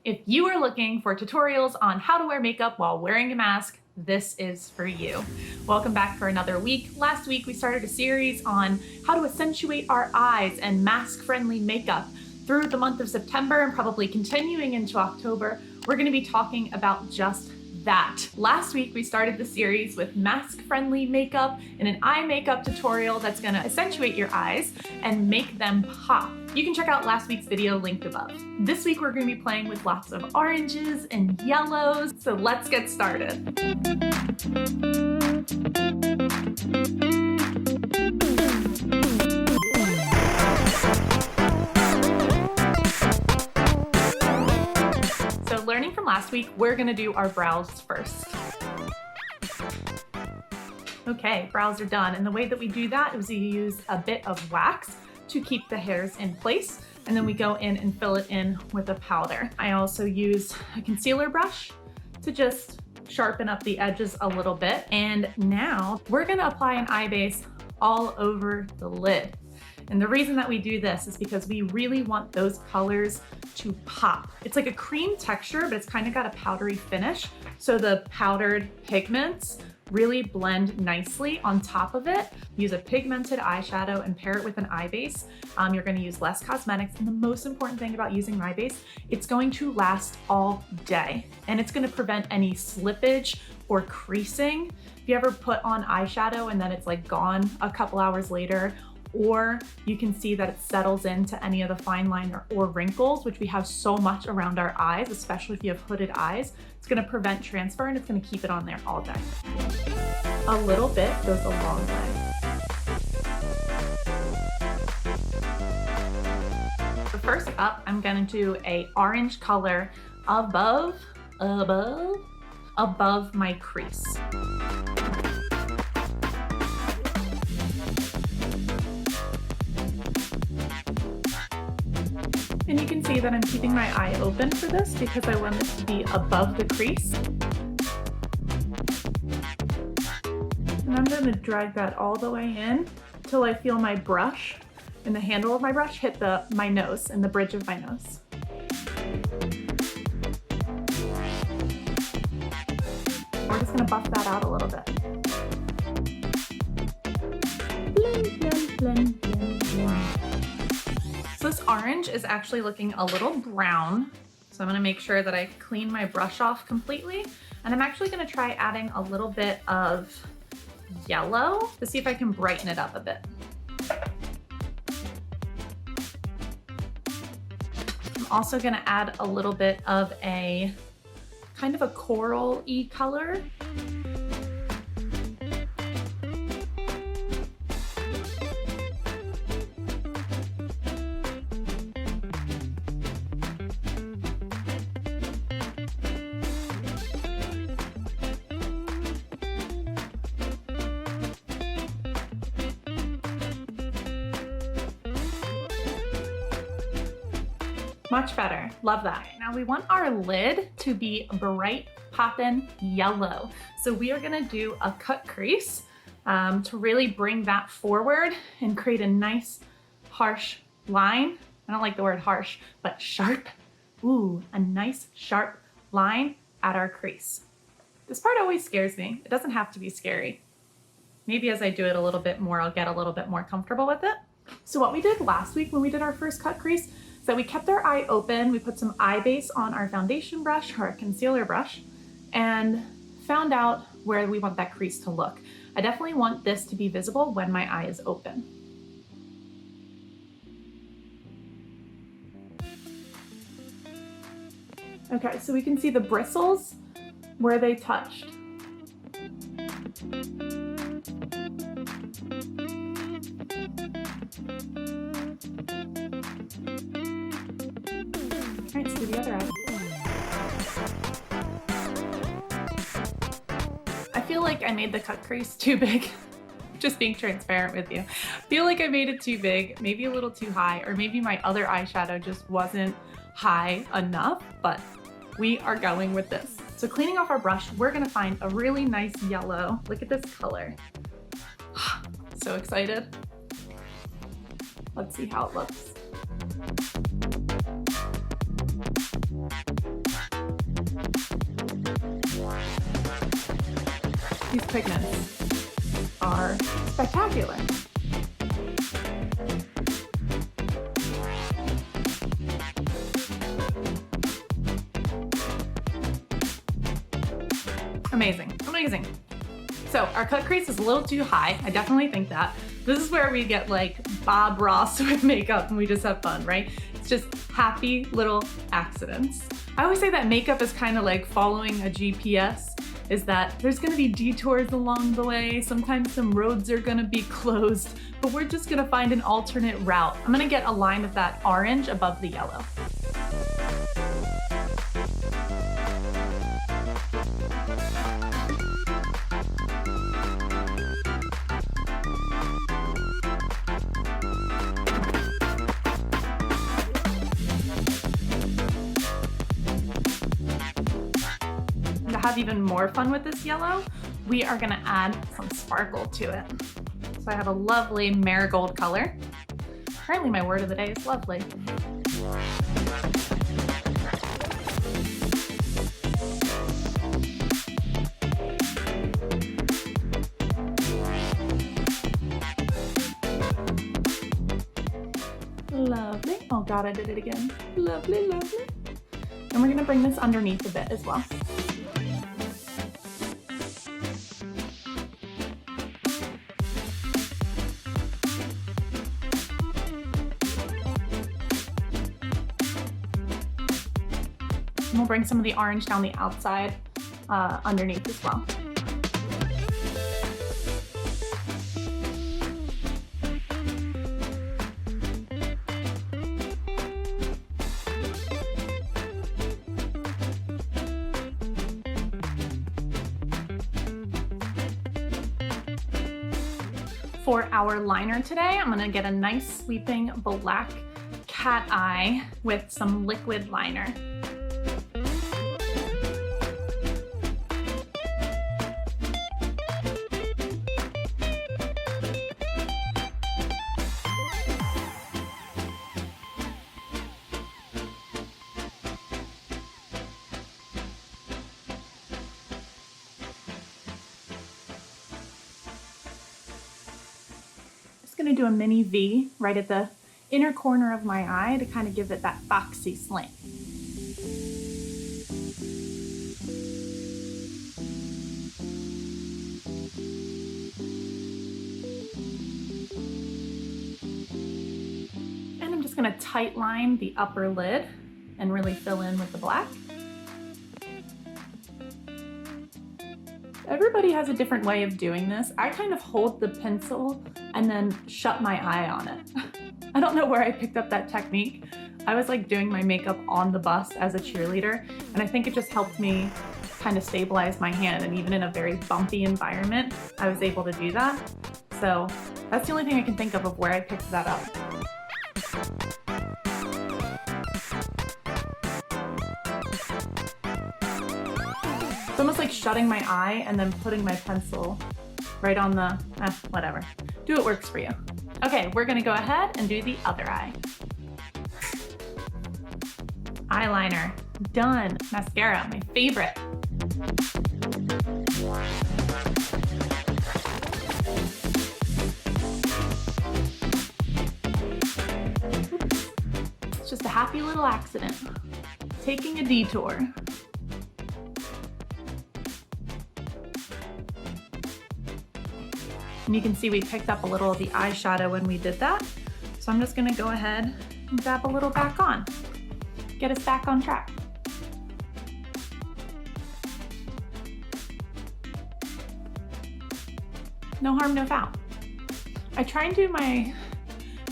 If you are looking for tutorials on how to wear makeup while wearing a mask, this is for you. Welcome back for another week. Last week we started a series on how to accentuate our eyes and mask-friendly makeup. Through the month of September and probably continuing into October, we're going to be talking about just that. Last week we started the series with mask-friendly makeup and an eye makeup tutorial that's going to accentuate your eyes and make them pop. You can check out last week's video linked above. This week we're going to be playing with lots of oranges and yellows, so let's get started. So learning from last week, we're going to do our brows first. Okay, brows are done, and the way that we do that is we use a bit of wax to keep the hairs in place, and then we go in and fill it in with a powder. I also use a concealer brush to just sharpen up the edges a little bit. And now we're gonna apply an eye base all over the lid. And the reason that we do this is because we really want those colors to pop. It's like a cream texture, but it's kind of got a powdery finish. So the powdered pigments really blend nicely on top of it. Use a pigmented eyeshadow and pair it with an eye base. You're gonna use less cosmetics. And the most important thing about using an eye base, it's going to last all day. And it's gonna prevent any slippage or creasing. If you ever put on eyeshadow and then it's like gone a couple hours later, or you can see that it settles into any of the fine line or wrinkles, which we have so much around our eyes, especially if you have hooded eyes. It's gonna prevent transfer and it's gonna keep it on there all day. A little bit goes a long way. So first up, I'm gonna do a orange color above my crease. And you can see that I'm keeping my eye open for this because I want it to be above the crease. And I'm going to drag that all the way in until I feel my brush and the handle of my brush hit my nose and the bridge of my nose. We're just going to buff that out a little bit. Blend, blend, blend, blend, blend. So this orange is actually looking a little brown. So I'm gonna make sure that I clean my brush off completely. And I'm actually gonna try adding a little bit of yellow to see if I can brighten it up a bit. I'm also gonna add a little bit of a kind of a coral-y color. Much better, love that. Now we want our lid to be bright poppin' yellow. So we are gonna do a cut crease to really bring that forward and create a nice harsh line. I don't like the word harsh, but sharp. Ooh, a nice sharp line at our crease. This part always scares me. It doesn't have to be scary. Maybe as I do it a little bit more, I'll get a little bit more comfortable with it. So what we did last week when we did our first cut crease, so we kept our eye open, we put some eye base on our foundation brush or our concealer brush and found out where we want that crease to look. I definitely want this to be visible when my eye is open. Okay, so we can see the bristles where they touched. All right, let's do the other eye. I feel like I made the cut crease too big. Just being transparent with you. I feel like I made it too big, maybe a little too high, or maybe my other eyeshadow just wasn't high enough, but we are going with this. So cleaning off our brush, we're gonna find a really nice yellow. Look at this color. So excited. Let's see how it looks. pigments are spectacular. Amazing, amazing. So our cut crease is a little too high. I definitely think that. This is where we get like Bob Ross with makeup and we just have fun, right? It's just happy little accidents. I always say that makeup is kind of like following a GPS, is that there's gonna be detours along the way. Sometimes some roads are gonna be closed, but we're just gonna find an alternate route. I'm gonna get a line of that orange above the yellow. To have even more fun with this yellow, we are gonna add some sparkle to it. So I have a lovely marigold color. Apparently my word of the day is lovely. Lovely. Oh God, I did it again. Lovely, lovely. And we're gonna bring this underneath a bit as well. And we'll bring some of the orange down the outside underneath as well. For our liner today, I'm gonna get a nice sweeping black cat eye with some liquid liner. Going to do a mini V right at the inner corner of my eye to kind of give it that foxy slant. And I'm just going to tight line the upper lid and really fill in with the black. Everybody has a different way of doing this. I kind of hold the pencil and then shut my eye on it. I don't know where I picked up that technique. I was like doing my makeup on the bus as a cheerleader, and I think it just helped me kind of stabilize my hand, and even in a very bumpy environment, I was able to do that. So that's the only thing I can think of where I picked that up. It's almost like shutting my eye and then putting my pencil right on the, whatever. Do what works for you. Okay, we're gonna go ahead and do the other eye. Eyeliner, done. Mascara, my favorite. Oops. It's just a happy little accident. Taking a detour. And you can see we picked up a little of the eyeshadow when we did that. So I'm just gonna go ahead and dab a little back on. Get us back on track. No harm, no foul. I try and do my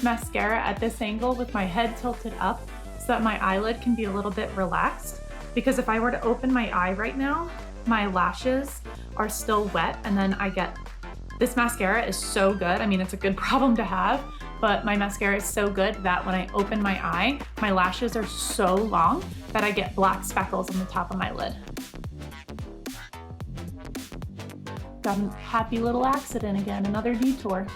mascara at this angle with my head tilted up so that my eyelid can be a little bit relaxed. Because if I were to open my eye right now, my lashes are still wet, and then I get, this mascara is so good. I mean, it's a good problem to have, but my mascara is so good that when I open my eye, my lashes are so long that I get black speckles on the top of my lid. Got a happy little accident again, another detour.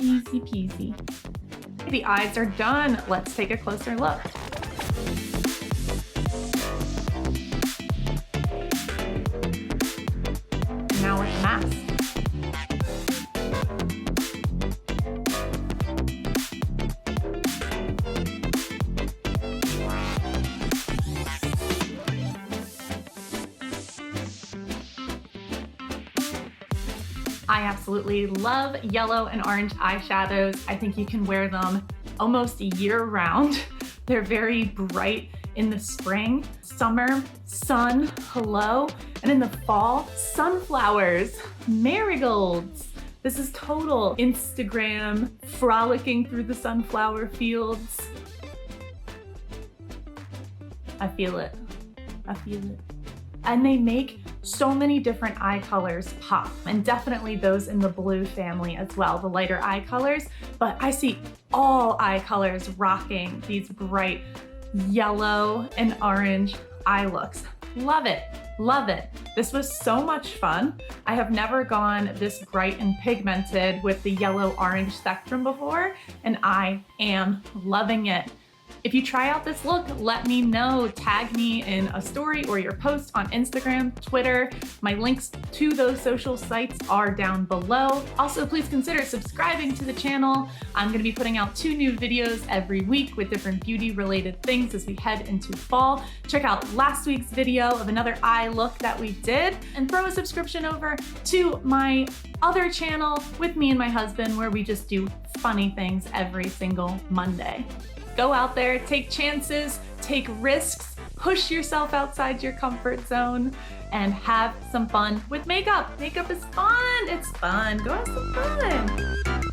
Easy peasy. The eyes are done. Let's take a closer look. I absolutely love yellow and orange eyeshadows. I think you can wear them almost year round. They're very bright in the spring, summer, sun, hello, and in the fall, sunflowers, marigolds. This is total Instagram frolicking through the sunflower fields. I feel it. I feel it. And they make so many different eye colors pop, and definitely those in the blue family as well, the lighter eye colors. But I see all eye colors rocking these bright yellow and orange eye looks. Love it, love it. This was so much fun. I have never gone this bright and pigmented with the yellow-orange spectrum before, and I am loving it. If you try out this look, let me know. Tag me in a story or your post on Instagram, Twitter. My links to those social sites are down below. Also, please consider subscribing to the channel. I'm gonna be putting out 2 new videos every week with different beauty-related things as we head into fall. Check out last week's video of another eye look that we did, and throw a subscription over to my other channel with me and my husband, where we just do funny things every single Monday. Go out there, take chances, take risks, push yourself outside your comfort zone, and have some fun with makeup. Makeup is fun. It's fun. Go have some fun.